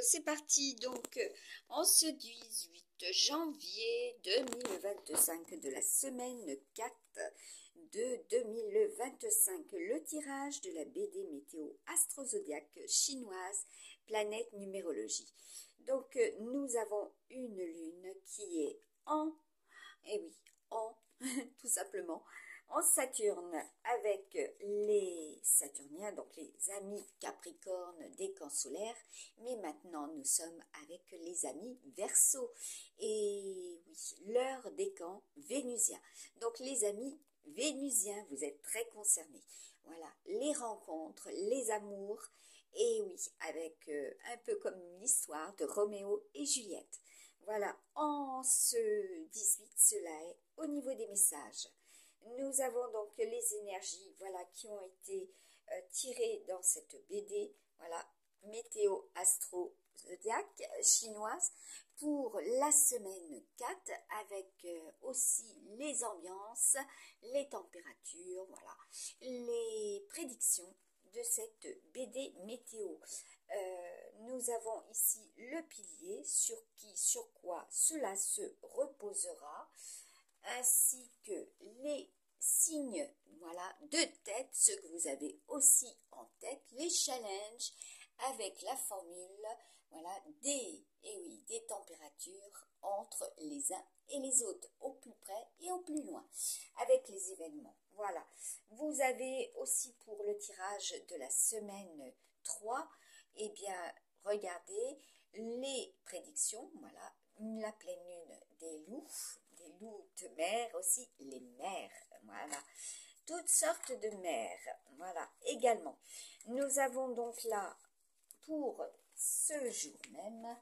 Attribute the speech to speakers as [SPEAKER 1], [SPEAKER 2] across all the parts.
[SPEAKER 1] c'est parti. Donc, en ce 18 janvier 2025 de la semaine 4 de 2025, le tirage de la BD météo astro-zodiaque chinoise, planète numérologie. Donc, nous avons une lune qui est en, eh oui, en, tout simplement, en Saturne avec les Saturniens, donc les amis Capricorne des camps solaires, mais maintenant nous sommes avec les amis Verseau et oui, leur décan vénusien. Donc les amis vénusiens, vous êtes très concernés. Voilà, les rencontres, les amours, et oui, avec un peu comme l'histoire de Roméo et Juliette. Voilà, en ce 18, cela est au niveau des messages. Nous avons donc les énergies, voilà, qui ont été tirées dans cette BD, voilà, météo astro zodiaque chinoise pour la semaine 4 avec aussi les ambiances, les températures, voilà, les prédictions de cette BD météo. Nous avons ici le pilier sur quoi cela se reposera, ainsi que les signes, voilà, de tête, ce que vous avez aussi en tête, les challenges avec la formule, voilà, des températures entre les uns et les autres, au plus près et au plus loin, avec les événements. Voilà, vous avez aussi pour le tirage de la semaine 3, eh bien, regardez les prédictions, voilà, la pleine lune des loups de mer aussi, les mers, voilà, toutes sortes de mers, voilà, également. Nous avons donc là, pour ce jour même,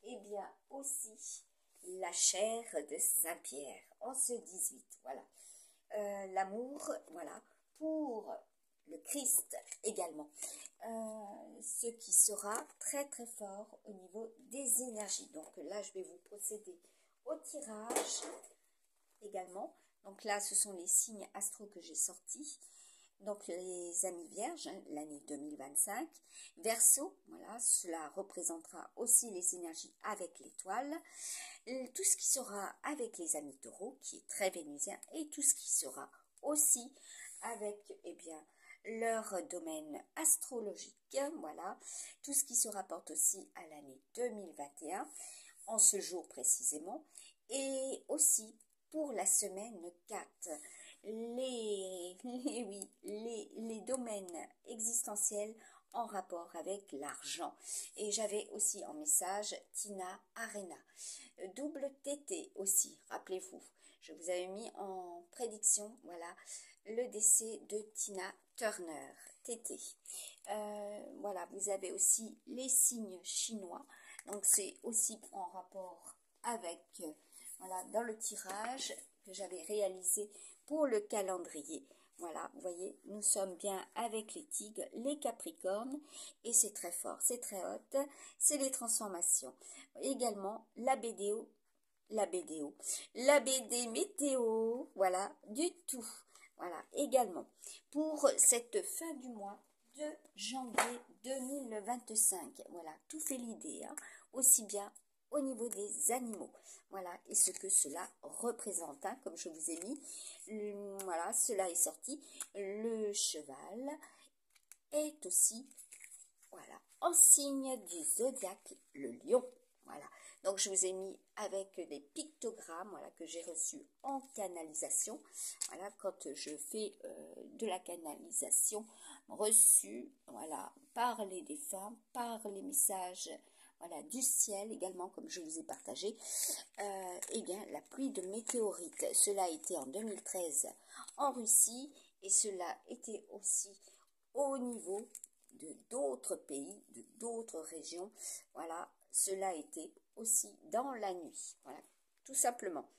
[SPEAKER 1] eh bien, aussi la chair de Saint-Pierre, en ce 18, voilà. L'amour, voilà, pour le Christ également, ce qui sera très très fort au niveau des énergies. Donc là, je vais vous procéder au tirage également. Donc là, ce sont les signes astro que j'ai sortis. Donc les amis vierges, hein, l'année 2025. Verseau, voilà, cela représentera aussi les énergies avec l'étoile. Tout ce qui sera avec les amis taureaux, qui est très vénusien, et tout ce qui sera aussi avec, eh bien, leur domaine astrologique, voilà, tout ce qui se rapporte aussi à l'année 2021, en ce jour précisément, et aussi pour la semaine 4, les domaines existentiels en rapport avec l'argent. Et j'avais aussi en message Tina Arena. Double TT aussi, rappelez-vous. Je vous avais mis en prédiction, voilà, le décès de Tina Turner, TT. Voilà, vous avez aussi les signes chinois. Donc c'est aussi en rapport avec, voilà, dans le tirage que j'avais réalisé pour le calendrier. Voilà, vous voyez, nous sommes bien avec les tigres, les capricornes, et c'est très fort, c'est très haute, c'est les transformations. Également, la BD météo, voilà, du tout. Voilà, également, pour cette fin du mois de janvier 2025, voilà, tout fait l'idée, hein, aussi bien au niveau des animaux, voilà, et ce que cela représente, hein, comme je vous ai mis, voilà, cela est sorti, le cheval est aussi, voilà, en signe du zodiaque, le lion, voilà, donc je vous ai mis avec des pictogrammes, voilà, que j'ai reçus en canalisation, voilà, quand je fais de la canalisation reçue, voilà, par les défunts, par les messages, voilà, du ciel également, comme je vous ai partagé, eh bien, la pluie de météorites. Cela a été en 2013 en Russie, et cela était aussi au niveau de d'autres pays, de d'autres régions. Voilà, cela a été aussi dans la nuit. Voilà, tout simplement.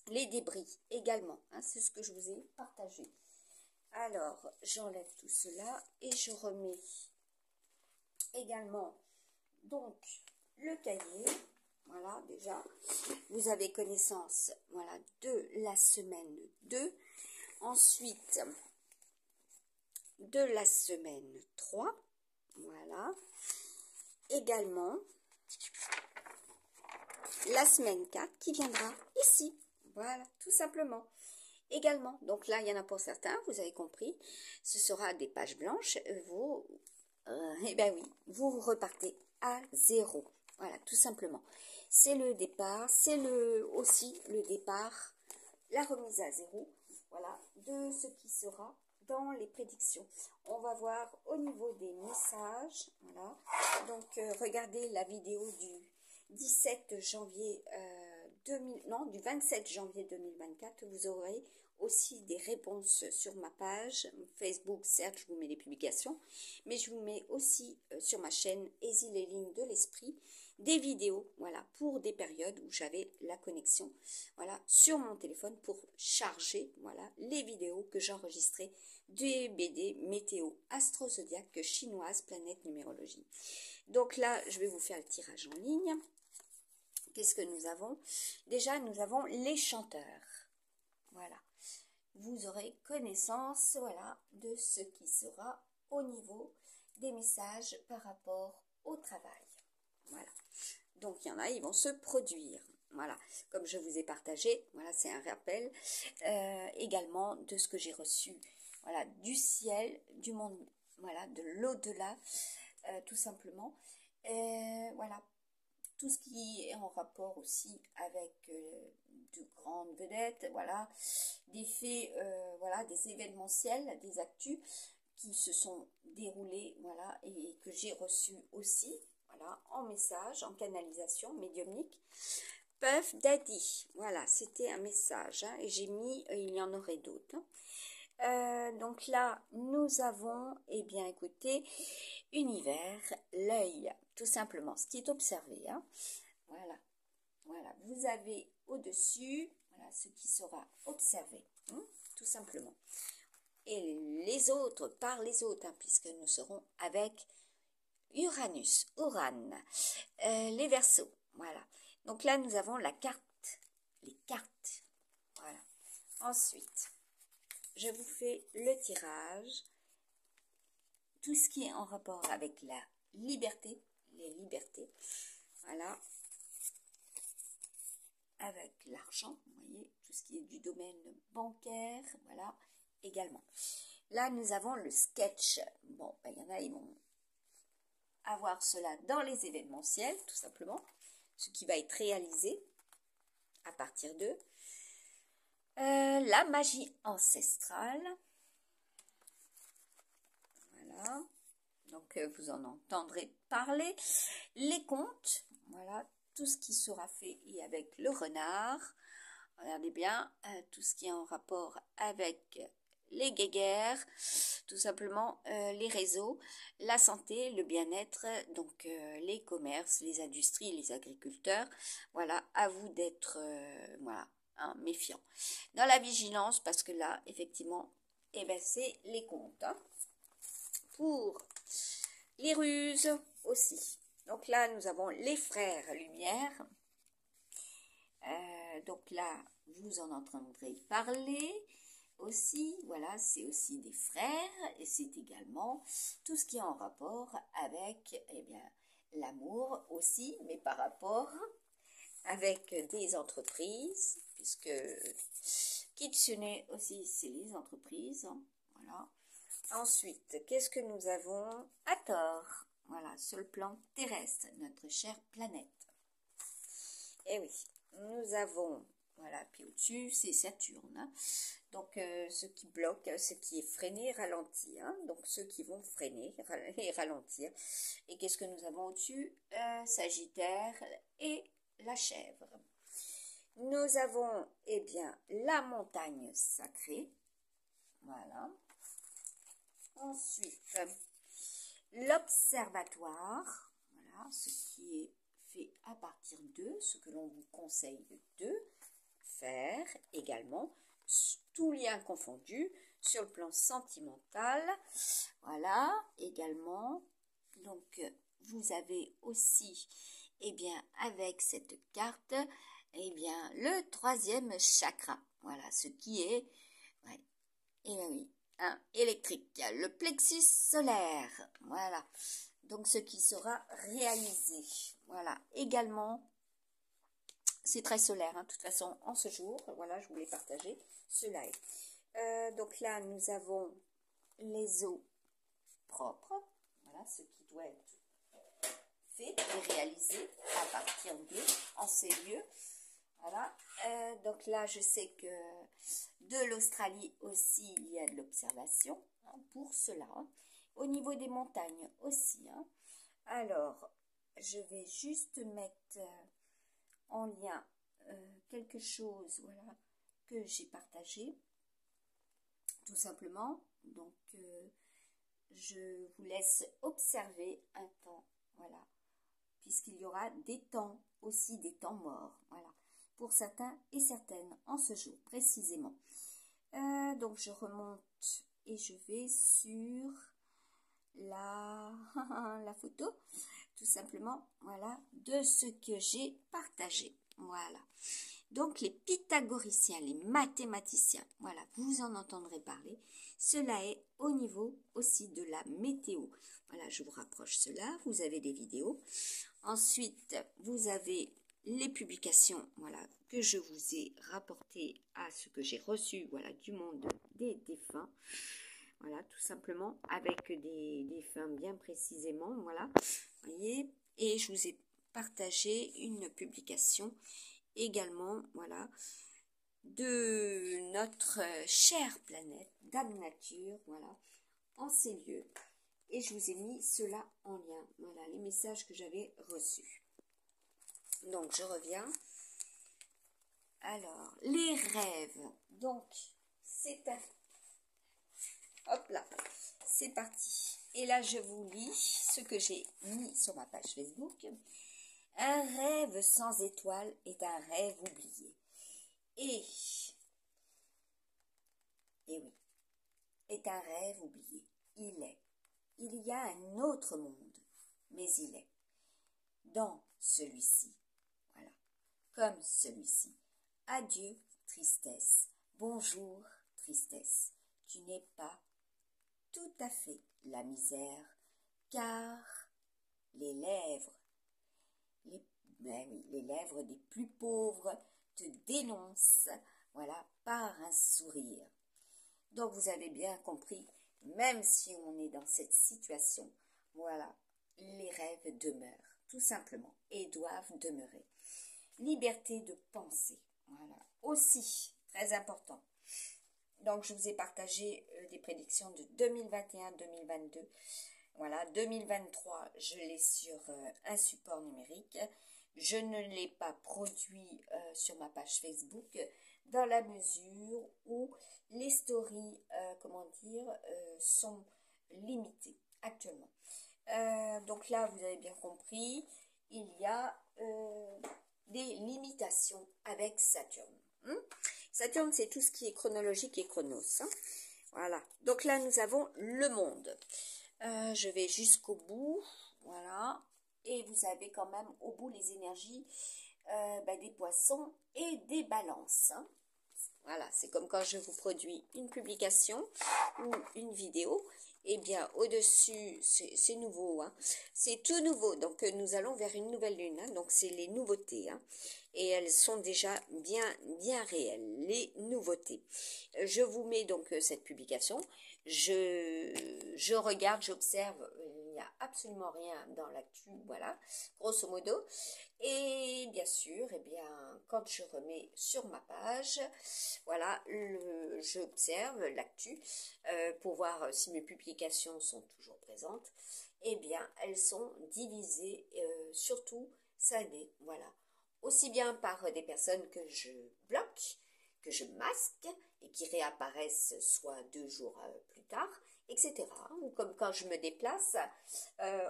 [SPEAKER 1] Les débris également, hein, c'est ce que je vous ai partagé. Alors, j'enlève tout cela et je remets également donc le cahier. Voilà, déjà, vous avez connaissance, voilà, de la semaine 2. Ensuite, de la semaine 3. Voilà. également la semaine 4 qui viendra ici. Voilà, tout simplement. Également, donc là, il y en a pour certains, vous avez compris, ce sera des pages blanches. Vous, eh ben oui, vous repartez à 0. Voilà, tout simplement. C'est le départ, c'est aussi le départ, la remise à 0, voilà, de ce qui sera dans les prédictions. On va voir au niveau des messages, voilà. Donc, regardez la vidéo du 17 janvier du 27 janvier 2024, vous aurez aussi des réponses sur ma page Facebook. Certes, je vous mets les publications, mais je vous mets aussi sur ma chaîne Easy les lignes de l'esprit des vidéos, voilà, pour des périodes où j'avais la connexion, voilà, sur mon téléphone pour charger, voilà, les vidéos que j'enregistrais des BD météo astro zodiaque chinoise planète numérologie. Donc là, je vais vous faire le tirage en ligne. Qu'est-ce que nous avons? Déjà, nous avons les chanteurs. Voilà. Vous aurez connaissance, voilà, de ce qui sera au niveau des messages par rapport au travail. Voilà. Donc, il y en a, ils vont se produire. Voilà. Comme je vous ai partagé, voilà, c'est un rappel également de ce que j'ai reçu, voilà, du ciel, du monde, voilà, de l'au-delà, tout simplement. Voilà. Tout ce qui est en rapport aussi avec de grandes vedettes, voilà, des faits, voilà, des événementiels, des actus qui se sont déroulés, voilà, et que j'ai reçus aussi, voilà, en message, en canalisation médiumnique. Puff Daddy, voilà, c'était un message, hein, et j'ai mis, il y en aurait d'autres. Donc là, nous avons, eh bien, écoutez, univers, l'œil, tout simplement, ce qui est observé, hein. Voilà, voilà, vous avez au-dessus, voilà, ce qui sera observé, hein, tout simplement. Et les autres, par les autres, hein, puisque nous serons avec Uranus, Uran, les Verseaux, voilà. Donc là, nous avons la carte, les cartes, voilà. Ensuite, je vous fais le tirage, tout ce qui est en rapport avec la liberté, les libertés, voilà, avec l'argent, vous voyez, tout ce qui est du domaine bancaire, voilà, également. Là, nous avons le sketch. Bon, ben, il y en a, ils vont avoir cela dans les événementiels, tout simplement, ce qui va être réalisé à partir d'eux. La magie ancestrale, voilà, donc vous en entendrez parler. Les contes, voilà, tout ce qui sera fait et avec le renard. Regardez bien, tout ce qui est en rapport avec les guéguerres, tout simplement les réseaux, la santé, le bien-être, donc les commerces, les industries, les agriculteurs. Voilà, à vous d'être voilà, hein, méfiants. Dans la vigilance, parce que là, effectivement, eh ben, c'est les comptes. Hein. Pour les ruses aussi. Donc là, nous avons les frères Lumière. Donc là, vous en entendrez parler aussi. Voilà, c'est aussi des frères et c'est également tout ce qui est en rapport avec, eh bien, l'amour aussi, mais par rapport avec des entreprises, puisque Kitsune aussi, c'est les entreprises. Voilà. Ensuite, qu'est-ce que nous avons? Hathor, voilà, sur le plan terrestre, notre chère planète. Et oui, nous avons, voilà, puis au-dessus, c'est Saturne. Hein. Donc, ce qui bloque, ce qui est freiné, ralenti. Hein. Donc, ceux qui vont freiner et ralentir. Et qu'est-ce que nous avons au-dessus? Sagittaire et la chèvre. Nous avons, eh bien, la montagne sacrée. Voilà. Ensuite, l'observatoire, voilà, ce qui est fait à partir de ce que l'on vous conseille de faire également, tout lien confondu, sur le plan sentimental, voilà, également, donc vous avez aussi, eh bien, avec cette carte, eh bien, le troisième chakra, voilà, ce qui est, ouais, eh bien oui, hein, électrique, le plexus solaire, voilà, Donc, ce qui sera réalisé. Voilà. Également, c'est très solaire, hein. De toute façon, en ce jour, voilà, je voulais partager. Cela est. Donc là, nous avons les eaux propres. Voilà, ce qui doit être fait et réalisé à partir en ces lieux. Voilà. Donc là, je sais que de l'Australie aussi, il y a de l'observation, hein, pour cela. Hein. Au niveau des montagnes aussi. Hein. Alors, je vais juste mettre en lien quelque chose, voilà, que j'ai partagé, tout simplement. Donc, je vous laisse observer un temps, voilà, puisqu'il y aura des temps, aussi des temps morts, voilà, pour certains et certaines, en ce jour, précisément. Donc, je remonte et je vais sur la photo, tout simplement, voilà, de ce que j'ai partagé, voilà. Donc, les pythagoriciens, les mathématiciens, voilà, vous en entendrez parler. Cela est au niveau aussi de la météo. Voilà, je vous rapproche cela. Vous avez des vidéos. Ensuite, vous avez les publications, voilà, que je vous ai rapportées à ce que j'ai reçu, voilà, du monde des défunts. Voilà, tout simplement, avec des défunts bien précisément, voilà, voyez. Et je vous ai partagé une publication également, voilà, de notre chère planète, Dame Nature, voilà, en ces lieux. Et je vous ai mis cela en lien, voilà, les messages que j'avais reçus. Donc, je reviens. Alors, les rêves. Donc, c'est un... Hop là, c'est parti. Et là, je vous lis ce que j'ai mis sur ma page Facebook. Un rêve sans étoile est un rêve oublié. Et oui, est un rêve oublié. Il est. Il y a un autre monde, mais il est. Dans celui-ci. Voilà. Comme celui-ci. Adieu, tristesse. Bonjour, tristesse. Tu n'es pas tout à fait la misère, car les lèvres, les lèvres des plus pauvres te dénoncent, voilà, par un sourire. Donc vous avez bien compris, même si on est dans cette situation, voilà, les rêves demeurent, tout simplement, et doivent demeurer. Liberté de penser, voilà, aussi, très important. Donc je vous ai partagé des prédictions de 2021-2022. Voilà, 2023, je l'ai sur un support numérique. Je ne l'ai pas produit sur ma page Facebook dans la mesure où les stories, sont limitées actuellement. Donc là, vous avez bien compris, il y a des limitations avec Saturne. Saturne, c'est tout ce qui est chronologique et chronos. Hein. Voilà, donc là, nous avons le monde. Je vais jusqu'au bout, voilà, et vous avez quand même au bout les énergies des poissons et des balances. Hein. Voilà, c'est comme quand je vous produis une publication ou une vidéo, et bien au-dessus, c'est nouveau, hein. C'est tout nouveau, donc nous allons vers une nouvelle lune, hein. Donc c'est les nouveautés, hein. Et elles sont déjà bien réelles, les nouveautés. Je vous mets donc cette publication, je regarde, j'observe, il n'y a absolument rien dans l'actu, voilà, grosso modo. Et bien sûr, eh bien, quand je remets sur ma page, voilà, j'observe l'actu pour voir si mes publications sont toujours présentes. Eh bien, elles sont divisées, surtout scindées, voilà. Aussi bien par des personnes que je bloque, que je masque et qui réapparaissent soit 2 jours plus tard, etc. Ou comme quand je me déplace,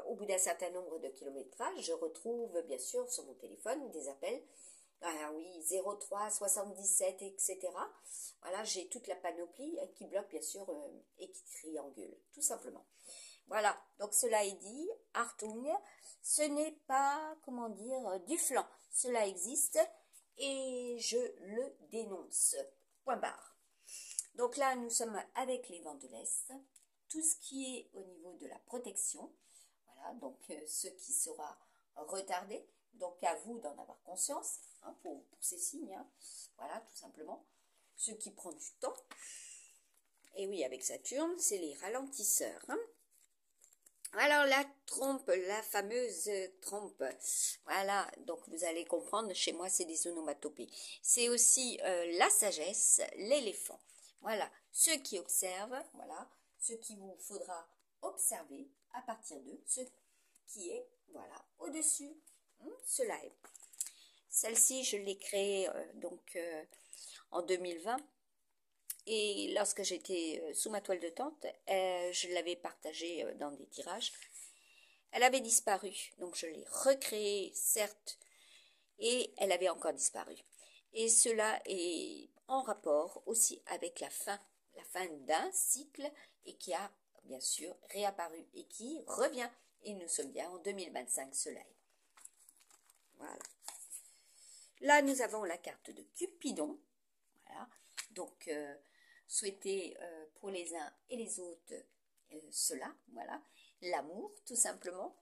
[SPEAKER 1] au bout d'un certain nombre de kilométrages, je retrouve bien sûr sur mon téléphone des appels, oui, 03, 77, etc. Voilà, j'ai toute la panoplie qui bloque bien sûr et qui triangule, tout simplement. Voilà, donc cela est dit, Hartung, ce n'est pas, comment dire, du flan. Cela existe et je le dénonce. Point barre. Donc là, nous sommes avec les vents de l'Est. Tout ce qui est au niveau de la protection, voilà, Voilà, donc ce qui sera retardé. Donc à vous d'en avoir conscience hein, pour ces signes. Hein. Voilà, tout simplement. Ce qui prend du temps. Et oui, avec Saturne, c'est les ralentisseurs. Hein. Alors la trompe, la fameuse trompe, voilà, donc vous allez comprendre, chez moi c'est des onomatopées. C'est aussi la sagesse, l'éléphant. Voilà, ceux qui observent, voilà, ce qu'il vous faudra observer à partir de ce qui est, voilà, au-dessus. Cela est. Celle-ci, je l'ai créée en 2020. Et lorsque j'étais sous ma toile de tente, je l'avais partagée dans des tirages. Elle avait disparu, donc je l'ai recréée, certes, et elle avait encore disparu. Et cela est en rapport aussi avec la fin d'un cycle et qui a bien sûr réapparu et qui revient. Et nous sommes bien en 2025, cela est. Voilà. Là, nous avons la carte de Cupidon. Voilà. Donc, souhaiter pour les uns et les autres cela, voilà, l'amour tout simplement,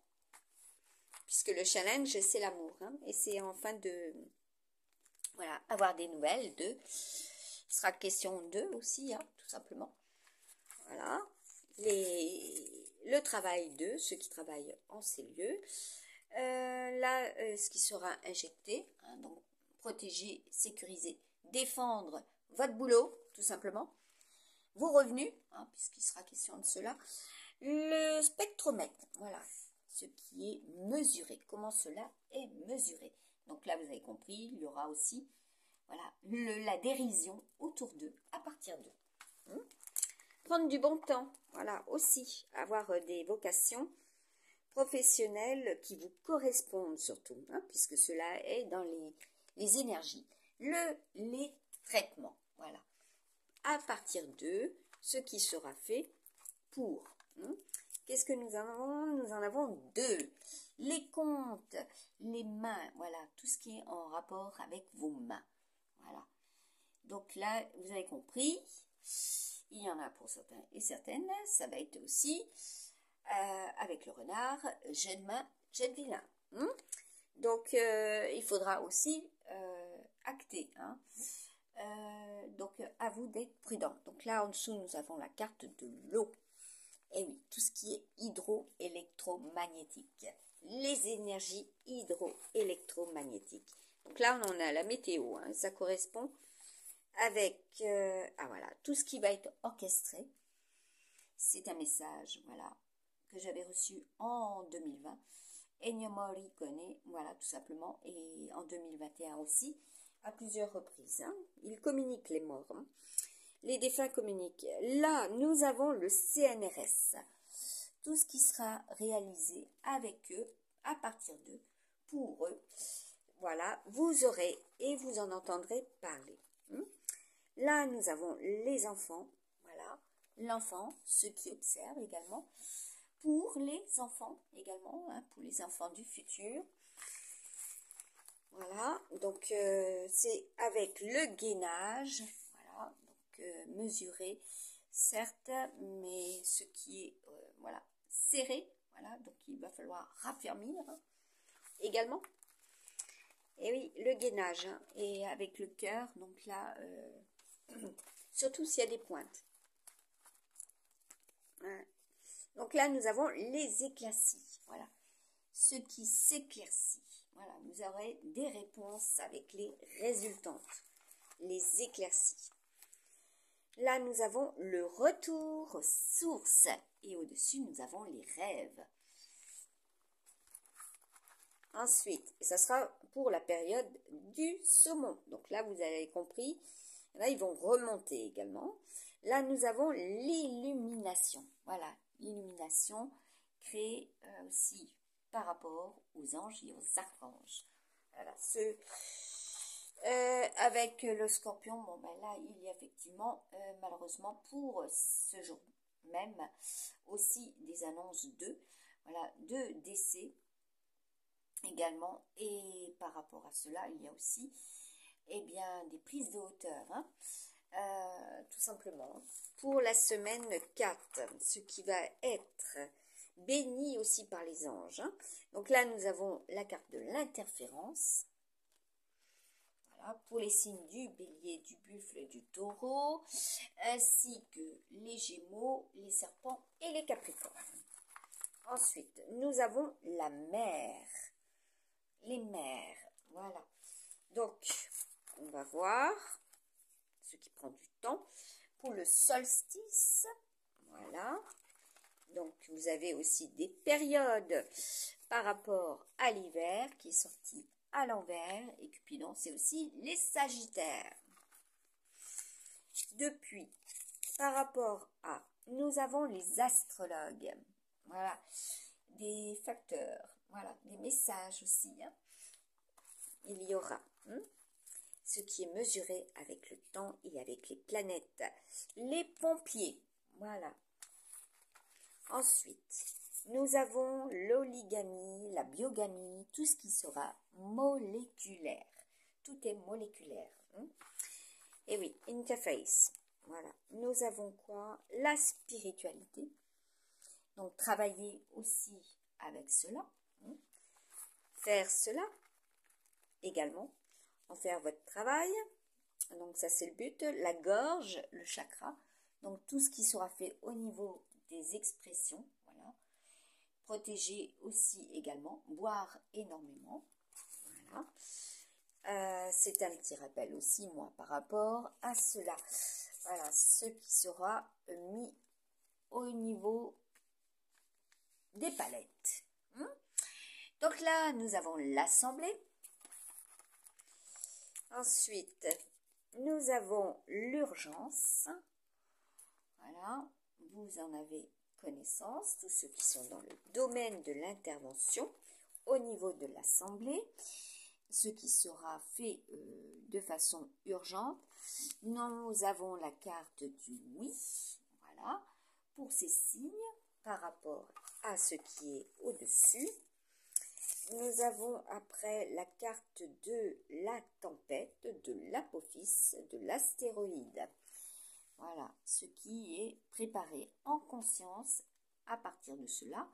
[SPEAKER 1] puisque le challenge c'est l'amour, hein, et c'est enfin de, voilà, avoir des nouvelles d'eux, il sera question d'eux aussi, hein, tout simplement, voilà, le travail d'eux, ceux qui travaillent en ces lieux, là, ce qui sera injecté, hein, donc protéger, sécuriser, défendre votre boulot, tout simplement, vos revenus, hein, puisqu'il sera question de cela, le spectromètre, voilà, ce qui est mesuré, comment cela est mesuré. Donc là, vous avez compris, il y aura aussi, voilà, la dérision autour d'eux, à partir d'eux. Prendre du bon temps, voilà, aussi, avoir des vocations professionnelles qui vous correspondent surtout, hein, puisque cela est dans les énergies. Les traitements, voilà. À partir de ce qui sera fait pour. Qu'est-ce que nous avons? Nous en avons deux. Les comptes, les mains, voilà, tout ce qui est en rapport avec vos mains. Voilà. Donc là, vous avez compris, il y en a pour certains et certaines. Ça va être aussi avec le renard, jeune main, jeune vilain. Donc, il faudra aussi acter. Hein. Donc, à vous d'être prudent. Donc là, en dessous, nous avons la carte de l'eau. Et oui, tout ce qui est hydro-électromagnétique. Les énergies hydro-électromagnétiques. Donc là, on a la météo. Hein, ça correspond avec voilà, tout ce qui va être orchestré. C'est un message, voilà, que j'avais reçu en 2020. Ennio Morricone, voilà, tout simplement. Et en 2021 aussi, à plusieurs reprises. Hein. Il communique les morts. Hein. Les défunts communiquent. Là, nous avons le CNRS. Tout ce qui sera réalisé avec eux, à partir d'eux, pour eux. Voilà, vous aurez et vous en entendrez parler. Là, nous avons les enfants. Voilà, l'enfant, ceux qui observent également. Pour les enfants également, hein, pour les enfants du futur. Voilà, donc c'est avec le gainage. Voilà, mesurer, certes, mais ce qui est voilà, serré, voilà, donc il va falloir raffermir hein, également. Et oui, le gainage, hein, et avec le cœur, donc là, surtout s'il y a des pointes. Hein. Donc là, nous avons les éclaircies, voilà, ce qui s'éclaircit. Voilà, vous aurez des réponses avec les résultantes, les éclaircies. Là, nous avons le retour aux sources. Et au-dessus, nous avons les rêves. Ensuite, ça sera pour la période du saumon. Donc là, vous avez compris. Là, ils vont remonter également. Là, nous avons l'illumination. Voilà, l'illumination créée aussi par rapport aux anges et aux archanges. Voilà, avec le scorpion, bon ben là il y a effectivement malheureusement pour ce jour même aussi des annonces de décès également, et par rapport à cela il y a aussi bien des prises de hauteur hein, tout simplement pour la semaine 4, ce qui va être béni aussi par les anges. Hein. Donc là, nous avons la carte de l'interférence. Voilà, pour les signes du bélier, du buffle et du taureau, ainsi que les gémeaux, les serpents et les capricornes. Ensuite, nous avons la mer. Les mers, voilà. Donc, on va voir ce qui prend du temps. Pour le solstice, voilà. Donc, vous avez aussi des périodes par rapport à l'hiver qui est sorti à l'envers. Et Cupidon, c'est aussi les sagittaires. Depuis, par rapport à, nous avons les astrologues. Voilà, des facteurs, voilà, des messages aussi. Hein. Il y aura ce qui est mesuré avec le temps et avec les planètes. Les pompiers, voilà. Ensuite, nous avons l'oligamie, la biogamie, tout ce qui sera moléculaire. Tout est moléculaire. Et oui, interface. Voilà. Nous avons quoi? La spiritualité. Donc, travailler aussi avec cela. Faire cela également. En faire votre travail. Donc, ça, c'est le but. La gorge, le chakra. Donc, tout ce qui sera fait au niveau des expressions. Voilà. Protéger aussi également. Boire énormément. Voilà. C'est un petit rappel aussi, moi, par rapport à cela. Voilà, ce qui sera mis au niveau des palettes. Donc là, nous avons l'assemblée. Ensuite, nous avons l'urgence. Voilà, vous en avez connaissance, tous ceux qui sont dans le domaine de l'intervention au niveau de l'assemblée. Ce qui sera fait de façon urgente. Nous avons la carte du oui, voilà, pour ces signes par rapport à ce qui est au-dessus. Nous avons après la carte de la tempête, de l'apophyse, de l'astéroïde. Voilà, ce qui est préparé en conscience à partir de cela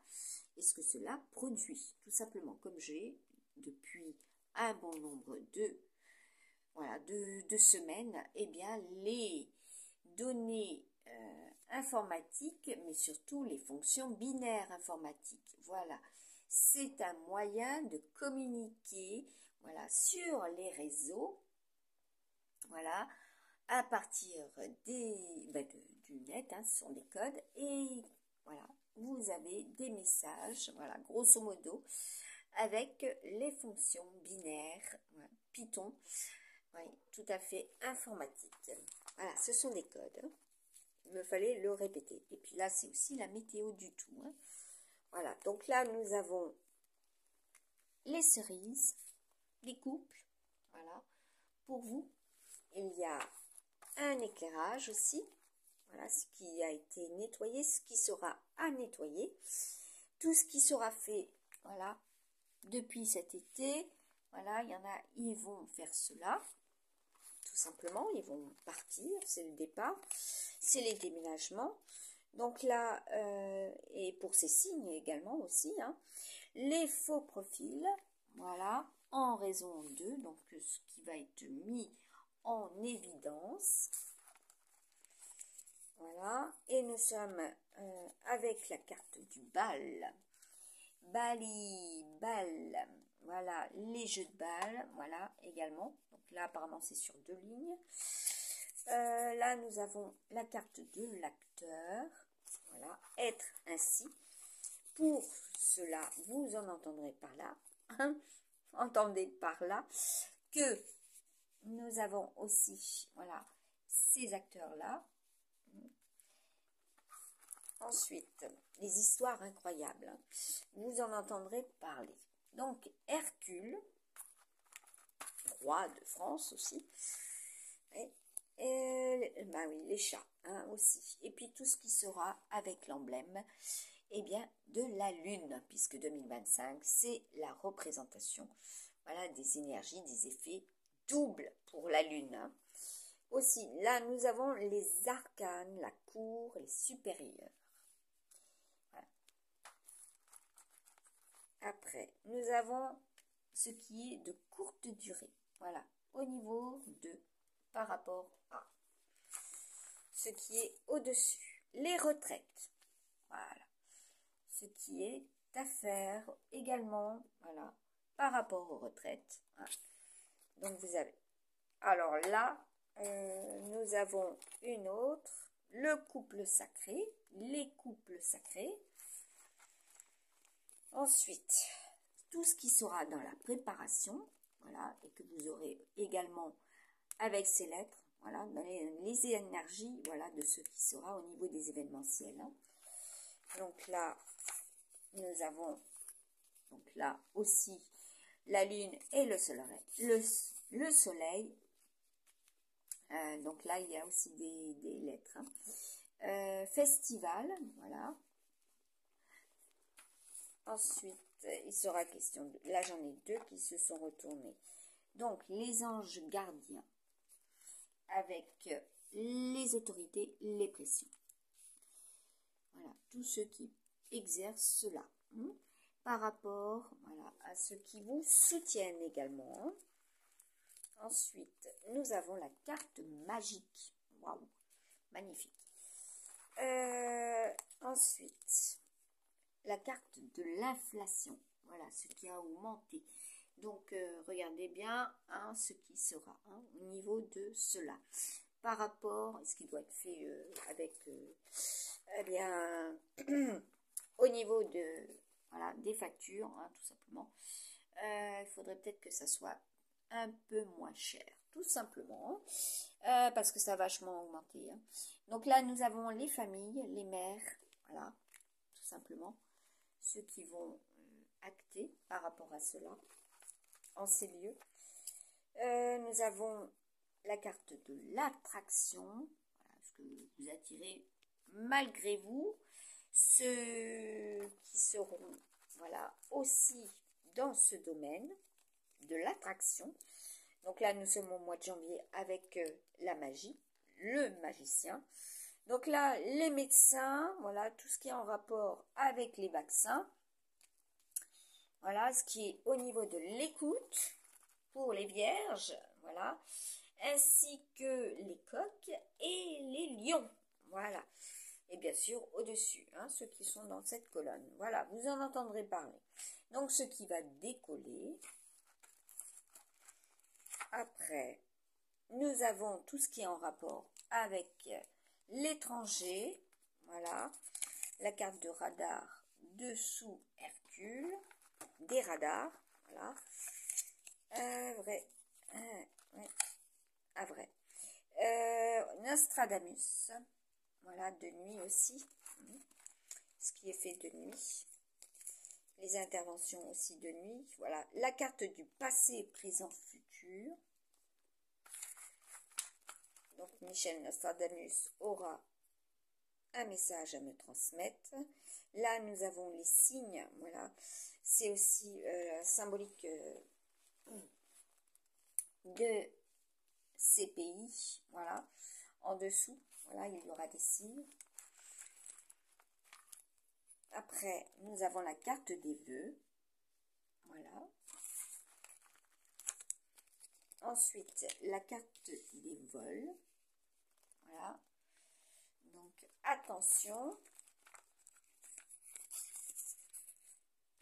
[SPEAKER 1] et ce que cela produit. Tout simplement, comme j'ai depuis un bon nombre de semaines, eh bien, les données informatiques, mais surtout les fonctions binaires informatiques. Voilà, c'est un moyen de communiquer, voilà, sur les réseaux, voilà, à partir du net, hein, ce sont des codes, et voilà, vous avez des messages, voilà, grosso modo, avec les fonctions binaires, voilà, Python, oui, tout à fait informatique. Voilà, ce sont des codes. Hein. Il me fallait le répéter. Et puis là, c'est aussi la météo du tout. Hein. Voilà, donc là, nous avons les cerises, les couples. Voilà, pour vous, il y a un éclairage aussi. Voilà, ce qui a été nettoyé, ce qui sera à nettoyer. Tout ce qui sera fait, voilà, depuis cet été, voilà, il y en a, ils vont faire cela, tout simplement, ils vont partir, c'est le départ, c'est les déménagements. Donc là, et pour ces signes également aussi, hein, les faux profils, voilà, en raison d'eux, donc ce qui va être mis en évidence. Voilà, et nous sommes avec la carte du bal. Bali, bal, voilà, les jeux de balle, voilà, également. Donc là, apparemment, c'est sur 2 lignes. Là, nous avons la carte de l'acteur, voilà, être ainsi. Pour cela, vous en entendrez par là, hein, entendez par là, que nous avons aussi, voilà, ces acteurs-là. Ensuite, les histoires incroyables. Hein. Vous en entendrez parler. Donc, Hercule, roi de France aussi. Ben oui, les chats hein, aussi. Et puis tout ce qui sera avec l'emblème eh bien, de la Lune, puisque 2025, c'est la représentation voilà, des énergies, des effets doubles pour la Lune. Hein. Aussi, là, nous avons les arcanes, la cour, les supérieurs. Après, nous avons ce qui est de courte durée. Voilà, au niveau de, par rapport à ce qui est au-dessus. Les retraites. Voilà. Ce qui est à faire également, voilà, par rapport aux retraites. Voilà. Donc, vous avez. Alors là, nous avons une autre. Le couple sacré. Les couples sacrés. Ensuite, tout ce qui sera dans la préparation, voilà, et que vous aurez également avec ces lettres, voilà, dans les énergies, voilà, de ce qui sera au niveau des événementiels. Hein. Donc là, nous avons, donc là aussi, la lune et le soleil. Le soleil. Donc là, il y a aussi des lettres. Hein. Festival, voilà. Ensuite, il sera question, là j'en ai deux qui se sont retournés. Donc, les anges gardiens avec les autorités, les pressions. Voilà, tous ceux qui exercent cela. Hein, par rapport, voilà, à ceux qui vous soutiennent également. Hein. Ensuite, nous avons la carte magique. Waouh, magnifique. Ensuite, la carte de l'inflation, voilà, ce qui a augmenté. Donc, regardez bien hein, ce qui sera hein, au niveau de cela. Par rapport à ce qui doit être fait avec, eh bien, au niveau de, voilà, des factures, hein, tout simplement. Il faudrait peut-être que ça soit un peu moins cher, tout simplement, parce que ça a vachement augmenté. Hein. Donc là, nous avons les familles, les mères, voilà, tout simplement. Ceux qui vont acter par rapport à cela en ces lieux. Nous avons la carte de l'attraction, voilà, ce que vous attirez malgré vous, ceux qui seront voilà, aussi dans ce domaine de l'attraction. Donc là, nous sommes au mois de janvier avec la magie, le magicien. Donc là, les médecins, voilà, tout ce qui est en rapport avec les vaccins. Voilà, ce qui est au niveau de l'écoute pour les vierges, voilà, ainsi que les coqs et les lions, voilà. Et bien sûr, au-dessus, hein, ceux qui sont dans cette colonne. Voilà, vous en entendrez parler. Donc, ce qui va décoller. Après, nous avons tout ce qui est en rapport avec l'étranger. Voilà, la carte de radar dessous Hercule, des radars. Voilà, vrai, ouais, vrai. Nostradamus. Voilà, de nuit aussi. Ce qui est fait de nuit. Les interventions aussi de nuit. Voilà, la carte du passé, présent, futur. Donc, Michel Nostradamus aura un message à me transmettre. Là, nous avons les signes. Voilà, c'est aussi symbolique de ces pays. Voilà, en dessous. Voilà, il y aura des signes. Après, nous avons la carte des vœux. Voilà. Ensuite, la carte des vols. Voilà. Donc, attention.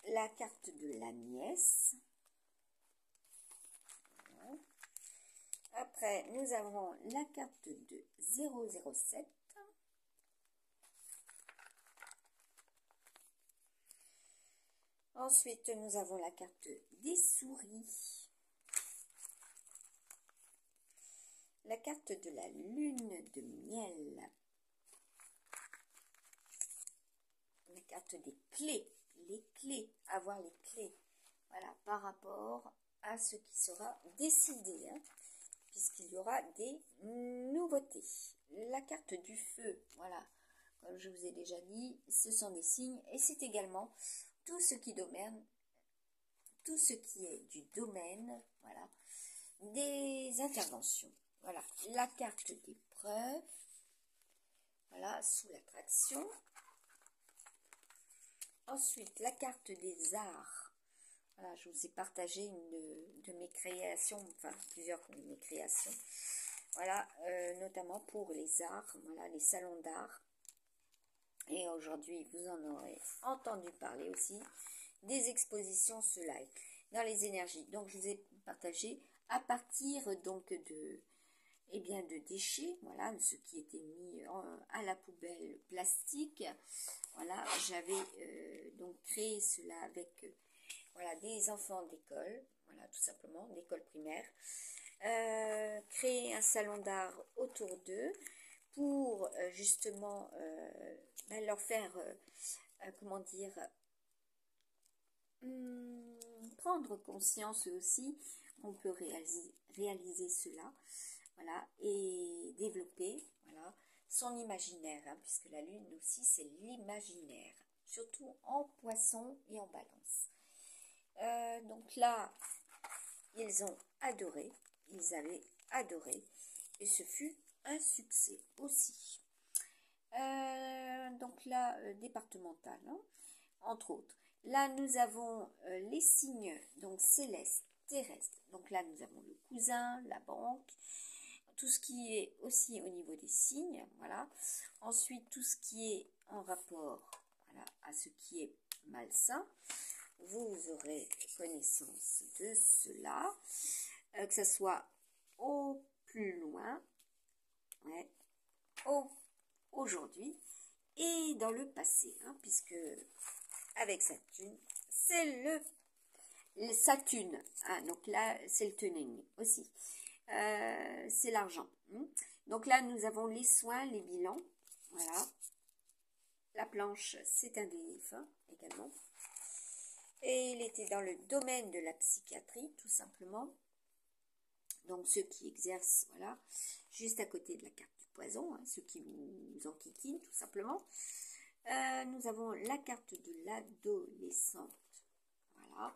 [SPEAKER 1] La carte de la nièce. Voilà. Après, nous avons la carte de 007. Ensuite, nous avons la carte des souris. La carte de la lune de miel. La carte des clés. Les clés, avoir les clés. Voilà, par rapport à ce qui sera décidé, hein, puisqu'il y aura des nouveautés. La carte du feu, voilà, comme je vous ai déjà dit, ce sont des signes et c'est également tout ce qui est du domaine, voilà, des interventions. Voilà, la carte des preuves, voilà, sous l'attraction. Ensuite, la carte des arts, Voilà, je vous ai partagé une de mes créations, enfin plusieurs de mes créations. Voilà, notamment pour les arts, voilà, les salons d'art. Et aujourd'hui, vous en aurez entendu parler aussi des expositions Soleil dans les énergies. Donc, je vous ai partagé à partir donc de, eh bien, de déchets, voilà, de ce qui était mis à la poubelle plastique. Voilà, j'avais donc créé cela avec voilà, des enfants d'école, voilà, tout simplement, d'école primaire. Créer un salon d'art autour d'eux pour justement leur faire, comment dire, prendre conscience aussi qu'on peut réaliser cela, voilà, et développer, voilà, son imaginaire, hein, puisque la lune aussi c'est l'imaginaire, surtout en poisson et en balance. Donc là, ils ont adoré, ils avaient adoré, et ce fut un succès aussi. Donc là, départemental, hein, entre autres. Là, nous avons les signes donc célestes, terrestres. Donc là, nous avons le cousin, la banque, tout ce qui est aussi au niveau des signes, voilà. Ensuite, tout ce qui est en rapport, voilà, à ce qui est malsain. Vous aurez connaissance de cela, que ce soit au plus loin, ouais, aujourd'hui et dans le passé, hein, puisque avec Saturne, c'est le Saturne, ah, donc là c'est le tuning aussi, c'est l'argent. Hein. Donc là nous avons les soins, les bilans, voilà. La planche c'est un défunt également. Et il était dans le domaine de la psychiatrie, tout simplement. Donc, ceux qui exercent, voilà, juste à côté de la carte du poison, hein, ceux qui vous enquiquinent, tout simplement. Nous avons la carte de l'adolescente, voilà.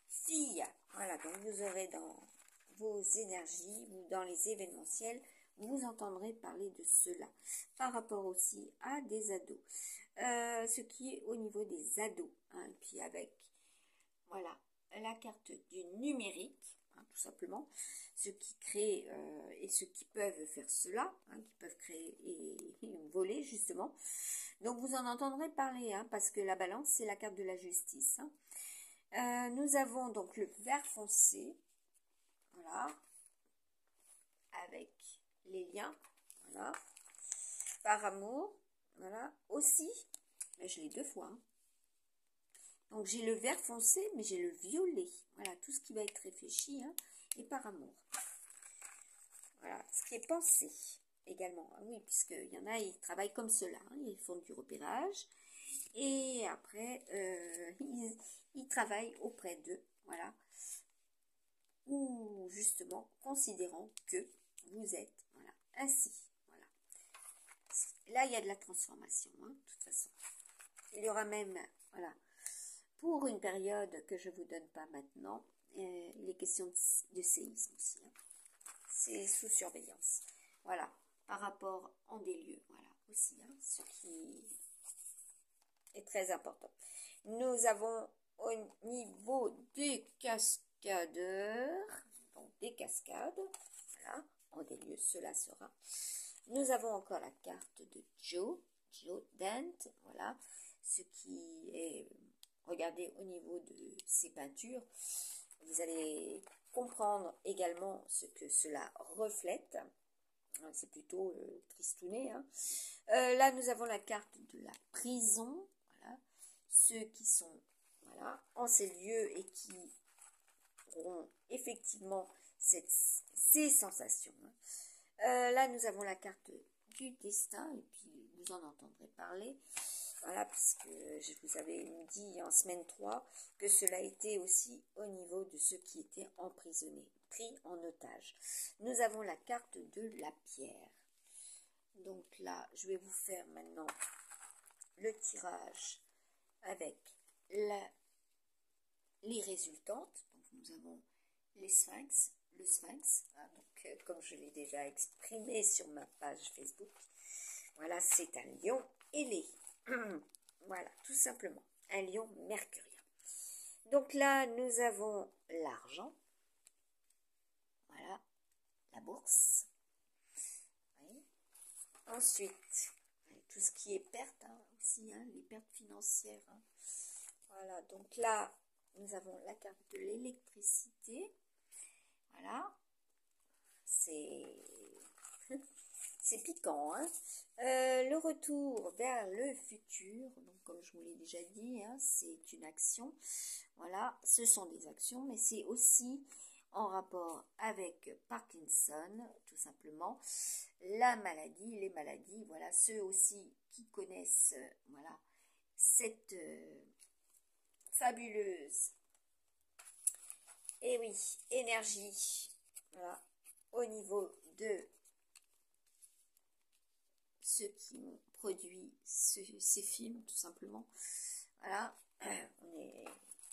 [SPEAKER 1] Fille, voilà, donc vous aurez dans vos énergies ou dans les événementiels, vous entendrez parler de cela. Par rapport aussi à des ados. Ce qui est au niveau des ados, hein, puis avec voilà, la carte du numérique, hein, tout simplement, ceux qui créent et ceux qui peuvent faire cela, hein, qui peuvent créer et voler justement. Donc vous en entendrez parler, hein, parce que la balance, c'est la carte de la justice. Hein. Nous avons donc le vert foncé, voilà, avec les liens, voilà, par amour, voilà, aussi, mais je l'ai deux fois, hein. Donc, j'ai le vert foncé, mais j'ai le violet. Voilà, tout ce qui va être réfléchi, hein, et par amour. Voilà, ce qui est pensé également. Ah oui, puisqu'il y en a, ils travaillent comme cela. Hein, ils font du repérage. Et après, ils travaillent auprès d'eux. Voilà. Ou justement, considérant que vous êtes, voilà, ainsi. Voilà. Là, il y a de la transformation, hein, de toute façon. Il y aura même, voilà, pour une période que je ne vous donne pas maintenant, il est question de séisme aussi. Hein. C'est sous surveillance. Voilà, par rapport en des lieux, voilà, aussi, hein, ce qui est très important. Nous avons au niveau des cascadeurs, donc des cascades, voilà, en des lieux, cela sera. Nous avons encore la carte de Joe Dent, voilà, ce qui est... Regardez au niveau de ces peintures, vous allez comprendre également ce que cela reflète. C'est plutôt tristouné. Hein. Là, nous avons la carte de la prison. Voilà. Ceux qui sont voilà, en ces lieux et qui auront effectivement ces sensations. Hein. Là, nous avons la carte du destin et puis vous en entendrez parler. Voilà, puisque je vous avais dit en semaine 3 que cela était aussi au niveau de ceux qui étaient emprisonnés, pris en otage. Nous avons la carte de la pierre. Donc là, je vais vous faire maintenant le tirage avec les résultantes. Donc nous avons les sphinx, le sphinx. Hein, donc, comme je l'ai déjà exprimé sur ma page Facebook, voilà, c'est un lion ailé. Voilà, tout simplement, un lion mercurien. Donc là, nous avons l'argent. Voilà, la bourse. Oui. Ensuite, tout ce qui est perte aussi, les pertes financières. Voilà, donc là, nous avons la carte de l'électricité. Voilà, c'est piquant. Le retour vers le futur, donc comme je vous l'ai déjà dit, c'est une action. Voilà, ce sont des actions, mais c'est aussi en rapport avec Parkinson, tout simplement, la maladie, les maladies, voilà, ceux aussi qui connaissent, voilà, cette fabuleuse, et oui, énergie, voilà, au niveau de ceux qui ont produit ces films, tout simplement, voilà,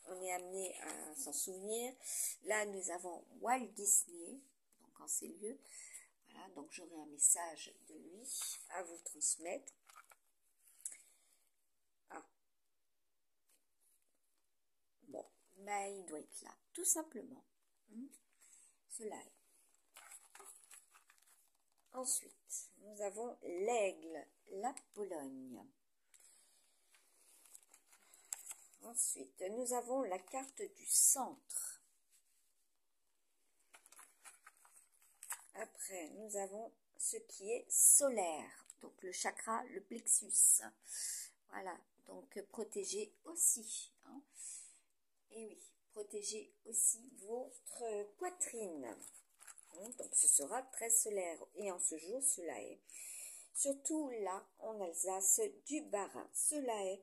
[SPEAKER 1] on est amené à s'en souvenir. Là, nous avons Walt Disney, donc en ces lieux. Voilà, donc j'aurai un message de lui à vous transmettre. Ah. Bon, bah, il doit être là, tout simplement. Cela est. Ensuite, nous avons l'aigle, la Pologne. Ensuite, nous avons la carte du centre. Après, nous avons ce qui est solaire, donc le chakra, le plexus. Voilà, donc protégez aussi. Et oui, protégez aussi votre poitrine. Donc ce sera très solaire. Et en ce jour, cela est. Surtout là, en Alsace, du Bas-Rhin. Cela est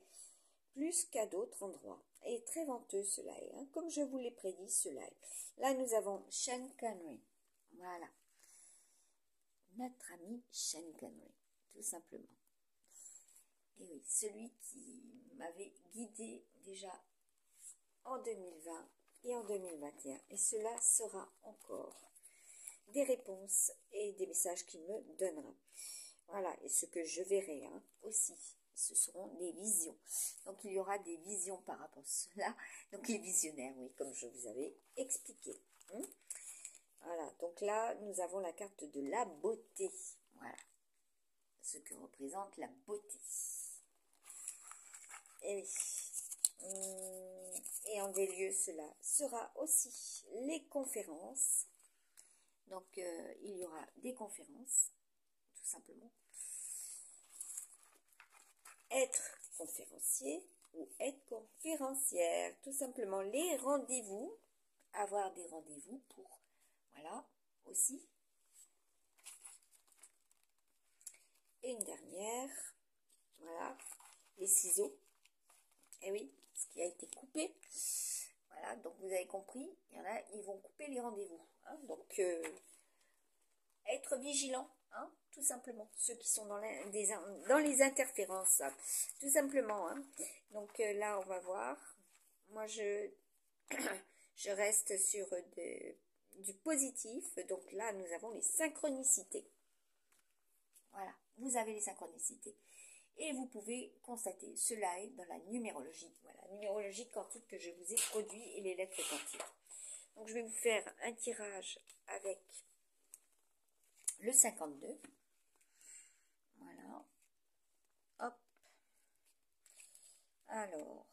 [SPEAKER 1] plus qu'à d'autres endroits. Et très venteux, cela est. Comme je vous l'ai prédit, cela est. Là, nous avons Sean Connery. Voilà. Notre ami Sean Connery, tout simplement. Et oui, celui qui m'avait guidé déjà en 2020 et en 2021. Et cela sera encore des réponses et des messages qu'il me donnera. Voilà, et ce que je verrai aussi, ce seront des visions. Donc il y aura des visions par rapport à cela. Donc les visionnaires, oui, comme je vous avais expliqué. Voilà, donc là, nous avons la carte de la beauté. Voilà, ce que représente la beauté. Et oui. Et en des lieux, cela sera aussi les conférences. Donc, il y aura des conférences, tout simplement. Être conférencier ou être conférencière, tout simplement. Les rendez-vous, avoir des rendez-vous pour, voilà, aussi. Et une dernière, voilà, les ciseaux. Et oui, ce qui a été coupé. Voilà, donc vous avez compris, il y en a, ils vont couper les rendez-vous. Donc, être vigilant, tout simplement. Ceux qui sont dans les interférences, tout simplement. Donc là, on va voir. Moi, je reste sur du positif. Donc là, nous avons les synchronicités. Voilà, vous avez les synchronicités. Et vous pouvez constater, cela est dans la numérologie. Voilà, numérologie quantique que je vous ai produit et les lettres quantiques. Donc je vais vous faire un tirage avec le 52. Voilà. Hop. Alors,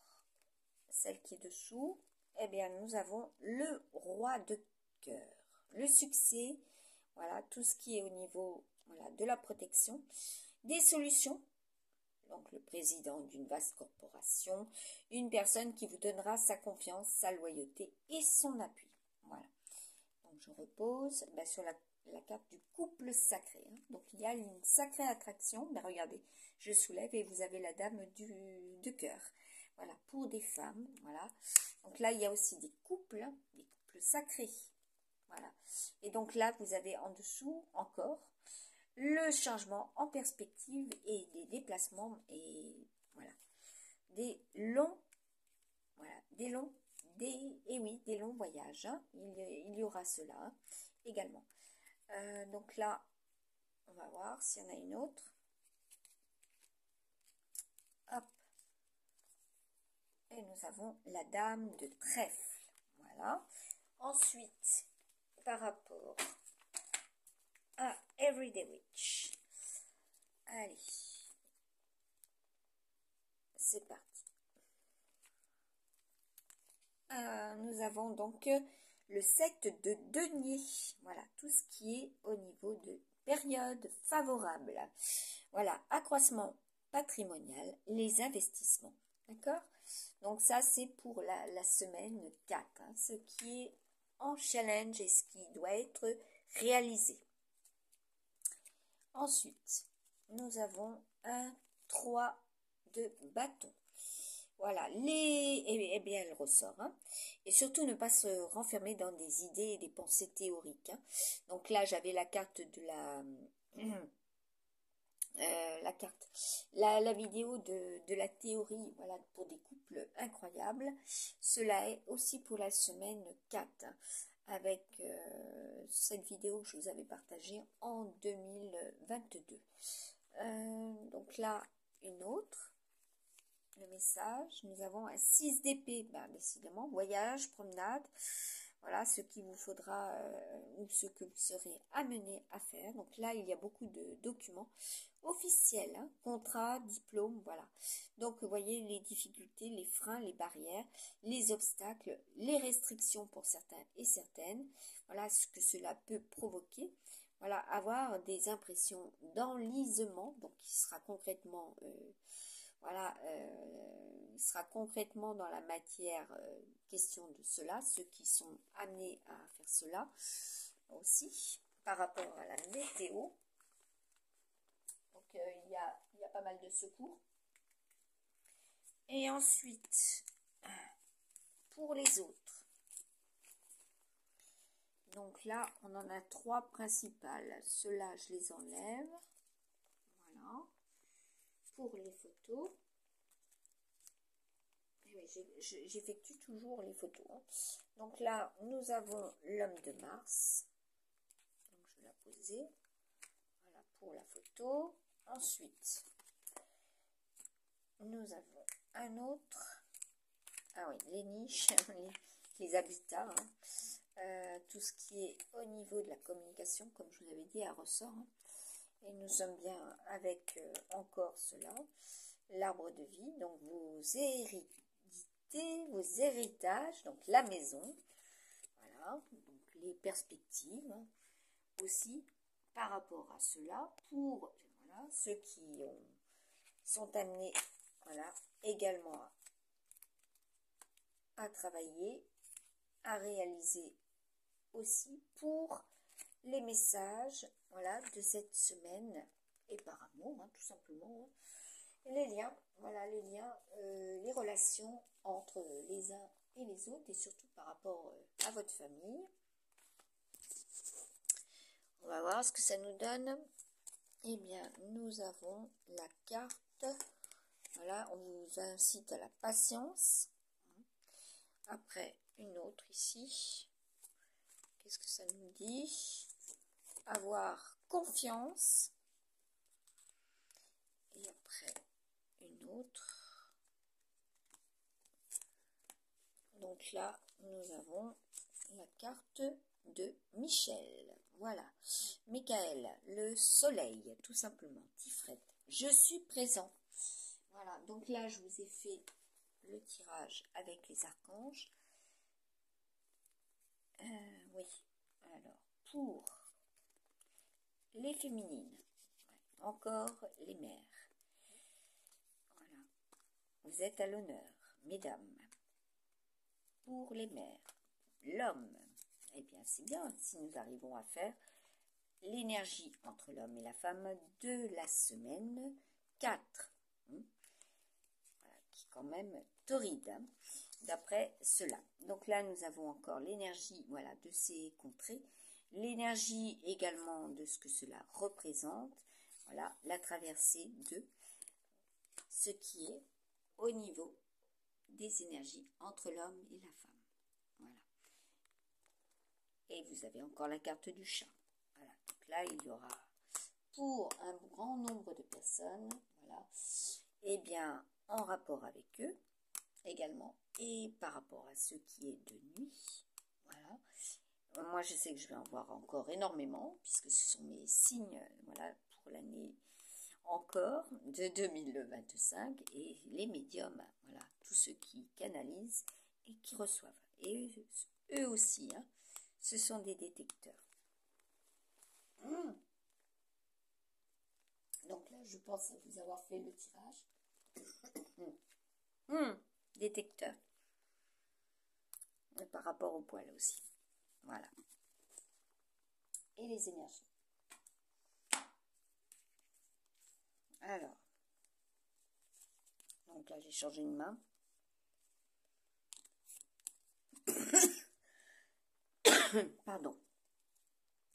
[SPEAKER 1] celle qui est dessous, eh bien, nous avons le roi de cœur. Le succès, voilà, tout ce qui est au niveau, voilà, de la protection, des solutions. Donc, le président d'une vaste corporation, une personne qui vous donnera sa confiance, sa loyauté et son appui. Voilà. Donc, je repose sur la carte du couple sacré. Donc, il y a une sacrée attraction. Mais regardez, je soulève et vous avez la dame de cœur. Voilà, pour des femmes. Voilà. Donc là, il y a aussi des couples sacrés. Voilà. Et donc là, vous avez en dessous encore le changement en perspective et des déplacements et voilà, des longs voyages. Il y aura cela également. Donc là, on va voir s'il y en a une autre. Hop. Et nous avons la dame de trèfle. Voilà. Ensuite, par rapport à Everyday Witch. Allez. C'est parti. Nous avons donc le 7 de denier. Voilà, tout ce qui est au niveau de période favorable. Voilà, accroissement patrimonial, les investissements. D'accord? Donc ça, c'est pour la semaine 4. Hein, ce qui est en challenge et ce qui doit être réalisé. Ensuite, nous avons un 3 de bâton. Voilà, eh bien, elle ressort. Hein. Et surtout, ne pas se renfermer dans des idées et des pensées théoriques. Hein. Donc là, j'avais la carte de la vidéo de la théorie, voilà, pour des couples incroyables. Cela est aussi pour la semaine 4, hein, avec cette vidéo que je vous avais partagée en 2022. Donc là, une autre. Le message, nous avons un 6 d'épée, décidément, voyage, promenade, voilà ce qu'il vous faudra ou ce que vous serez amené à faire. Donc là, il y a beaucoup de documents officiels, hein, contrats, diplômes, voilà. Donc, vous voyez les difficultés, les freins, les barrières, les obstacles, les restrictions pour certains et certaines, voilà ce que cela peut provoquer. Voilà, avoir des impressions d'enlisement, donc qui sera concrètement... voilà, il sera concrètement dans la matière question de cela, ceux qui sont amenés à faire cela aussi, par rapport à la météo. Donc, il y a pas mal de secours. Et ensuite, pour les autres, donc là, on en a 3 principales. Ceux-là, je les enlève. Voilà. Pour les photos, j'effectue toujours les photos. Hein. Donc là, nous avons l'homme de Mars. Donc je vais la poser. Voilà pour la photo. Ensuite, nous avons un autre. Ah oui, les niches, les habitats. Hein. Tout ce qui est au niveau de la communication, comme je vous l'avais dit, à ressort. Hein. Et nous sommes bien avec encore cela. L'arbre de vie, donc vos héritages, donc la maison, voilà, donc les perspectives, hein, aussi par rapport à cela, pour voilà, ceux qui sont amenés voilà, également à travailler, à réaliser aussi pour les messages voilà, de cette semaine, et par amour, hein, tout simplement, hein. Les liens, voilà, les liens, les relations entre les uns et les autres, et surtout par rapport à votre famille. On va voir ce que ça nous donne. Eh bien, nous avons la carte. Voilà, on vous incite à la patience. Après, une autre ici. Qu'est-ce que ça nous dit? Avoir confiance. Et après, une autre. Donc là, nous avons la carte de Michel. Voilà. Michael, le soleil, tout simplement. Tifret. Je suis présent. Voilà. Donc là, je vous ai fait le tirage avec les archanges. Oui. Alors, pour les féminines, encore les mères. Voilà. Vous êtes à l'honneur, mesdames. Pour les mères, l'homme, eh bien c'est bien si nous arrivons à faire l'énergie entre l'homme et la femme de la semaine 4. Voilà, qui est quand même torride, hein, d'après cela. Donc là, nous avons encore l'énergie voilà, de ces contrées, l'énergie également de ce que cela représente, voilà, la traversée de ce qui est au niveau des énergies entre l'homme et la femme. Voilà. Et vous avez encore la carte du chat. Voilà. Donc là, il y aura pour un grand nombre de personnes, voilà, eh bien, en rapport avec eux, également. Et par rapport à ce qui est de nuit, voilà. Moi, je sais que je vais en voir encore énormément, puisque ce sont mes signes, voilà, pour l'année encore de 2025. Et les médiums, voilà, tous ceux qui canalisent et qui reçoivent. Et eux aussi, hein, ce sont des détecteurs. Donc là, je pense vous avoir fait le tirage. Détecteur. Et par rapport au poil aussi. Voilà. Et les énergies. Alors. Donc là, j'ai changé de main. Pardon.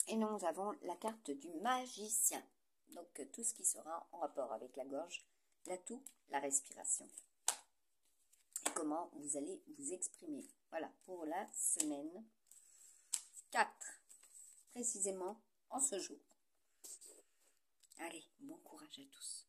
[SPEAKER 1] Et nous avons la carte du magicien. Donc tout ce qui sera en rapport avec la gorge, l'atout, la respiration. Et comment vous allez vous exprimer. Voilà, pour la semaine 4, précisément en ce jour. Allez, bon courage à tous.